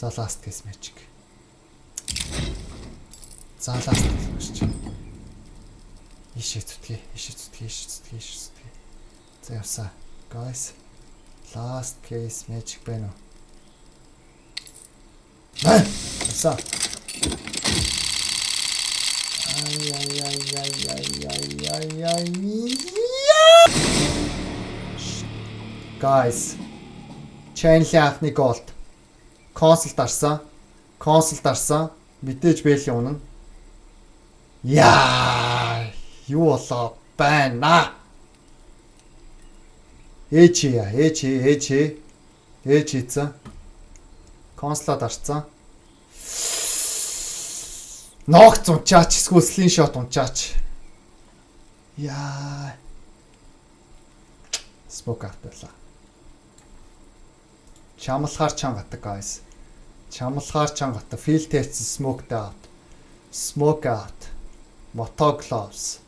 За last case magic. За last case magic. Ишээ зүтгий. За явсаа. Guys. Last case magic байна уу? Явсаа. Guys. Channel анхны gold. Consult арсан. Мэдээж бэйлийн үнэн. Яа! Юу болоо байна? Ээж хийцэн. Конслоод арцсан. Ногц унчаач, эсвэл слиншот унчаач. Яа. Smoke out байла. Чамлахаар чангата guys. Field test smoke out. Moto gloves.